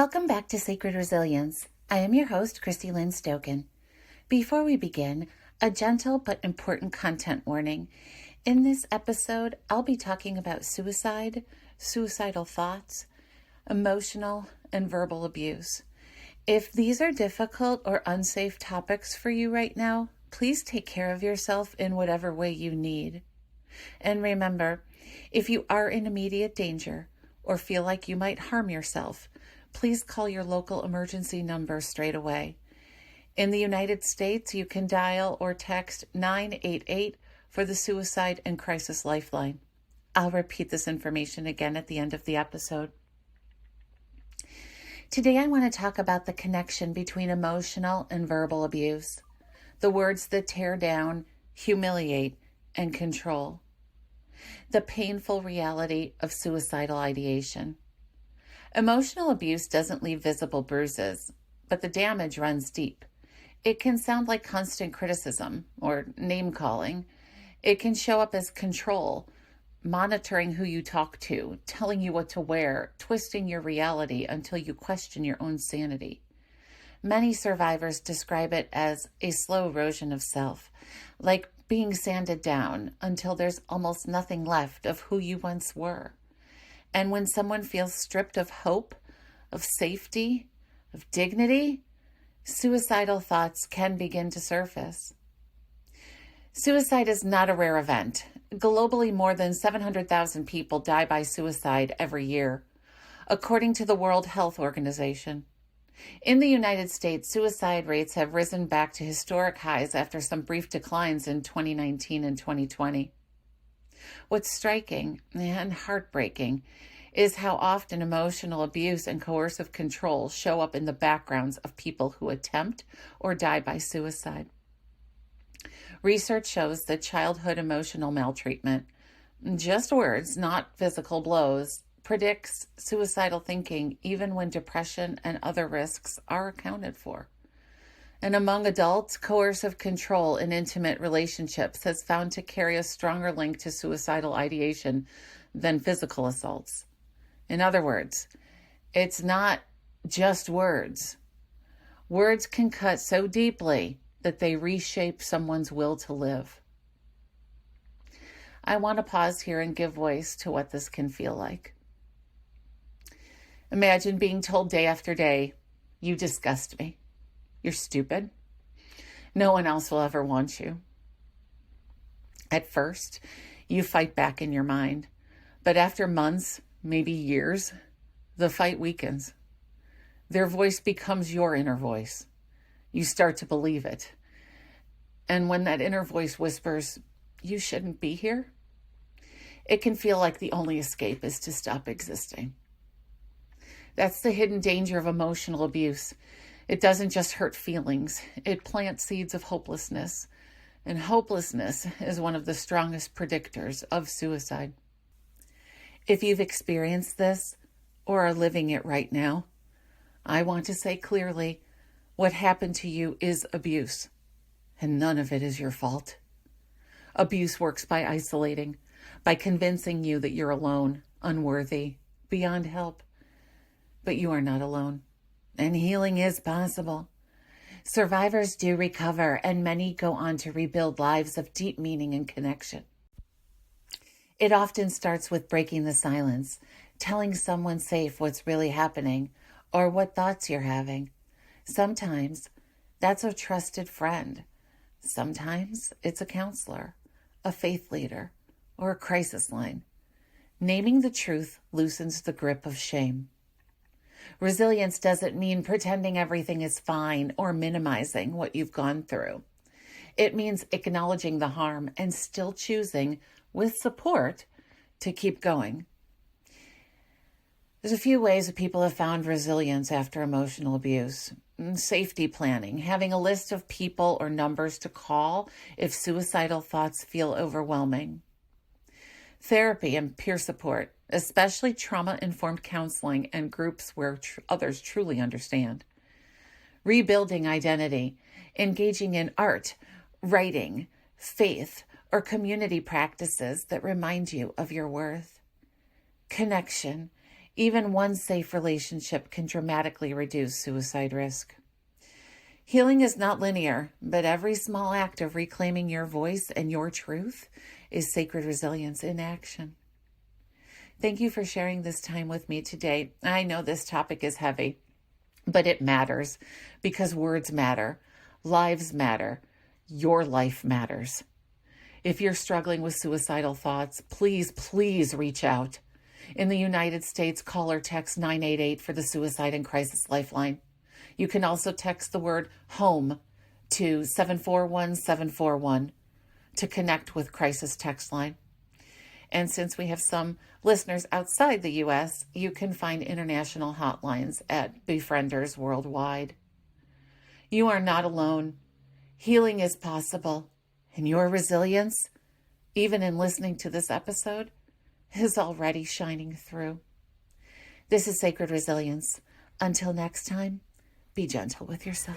Welcome back to Sacred Resilience. I am your host, Christy Lynn Stoken. Before we begin, a gentle but important content warning. In this episode, I'll be talking about suicide, suicidal thoughts, emotional and verbal abuse. If these are difficult or unsafe topics for you right now, please take care of yourself in whatever way you need. And remember, if you are in immediate danger or feel like you might harm yourself, please call your local emergency number straight away. In the United States, you can dial or text 988 for the Suicide and Crisis Lifeline. I'll repeat this information again at the end of the episode. Today, I want to talk about the connection between emotional and verbal abuse, the words that tear down, humiliate, and control, the painful reality of suicidal ideation. Emotional abuse doesn't leave visible bruises, but the damage runs deep. It can sound like constant criticism or name-calling. It can show up as control, monitoring who you talk to, telling you what to wear, twisting your reality until you question your own sanity. Many survivors describe it as a slow erosion of self, like being sanded down until there's almost nothing left of who you once were. And when someone feels stripped of hope, of safety, of dignity, suicidal thoughts can begin to surface. Suicide is not a rare event. Globally, more than 700,000 people die by suicide every year, according to the World Health Organization. In the United States, suicide rates have risen back to historic highs after some brief declines in 2019 and 2020. What's striking and heartbreaking is how often emotional abuse and coercive control show up in the backgrounds of people who attempt or die by suicide. Research shows that childhood emotional maltreatment, just words, not physical blows, predicts suicidal thinking even when depression and other risks are accounted for. And among adults, coercive control in intimate relationships has found to carry a stronger link to suicidal ideation than physical assaults. In other words, it's not just words. Words can cut so deeply that they reshape someone's will to live. I want to pause here and give voice to what this can feel like. Imagine being told day after day, "You disgust me. You're stupid. No one else will ever want you." At first, you fight back in your mind, but after months, maybe years, the fight weakens. Their voice becomes your inner voice. You start to believe it. And when that inner voice whispers, "You shouldn't be here," it can feel like the only escape is to stop existing. That's the hidden danger of emotional abuse. It doesn't just hurt feelings, it plants seeds of hopelessness. And hopelessness is one of the strongest predictors of suicide. If you've experienced this or are living it right now, I want to say clearly, what happened to you is abuse, and none of it is your fault. Abuse works by isolating, by convincing you that you're alone, unworthy, beyond help. But you are not alone. And healing is possible. Survivors do recover, and many go on to rebuild lives of deep meaning and connection. It often starts with breaking the silence, telling someone safe what's really happening or what thoughts you're having. Sometimes that's a trusted friend. Sometimes it's a counselor, a faith leader, or a crisis line. Naming the truth loosens the grip of shame. Resilience doesn't mean pretending everything is fine or minimizing what you've gone through. It means acknowledging the harm and still choosing, with support, to keep going. There's a few ways that people have found resilience after emotional abuse. Safety planning, having a list of people or numbers to call if suicidal thoughts feel overwhelming. Therapy and peer support, especially trauma-informed counseling and groups where others truly understand. Rebuilding identity, engaging in art, writing, faith, or community practices that remind you of your worth. Connection, Even one safe relationship can dramatically reduce suicide risk. Healing is not linear, but every small act of reclaiming your voice and your truth is sacred resilience in action. Thank you for sharing this time with me today. I know this topic is heavy, but it matters because words matter, lives matter, your life matters. If you're struggling with suicidal thoughts, please reach out. In the United States, call or text 988 for the Suicide and Crisis Lifeline. You can also text the word HOME to 741-741 to connect with Crisis Text Line. And since we have some listeners outside the U.S., you can find international hotlines at Befrienders Worldwide. You are not alone. Healing is possible, and your resilience, even in listening to this episode, is already shining through. This is Sacred Resilience. Until next time, be gentle with yourself.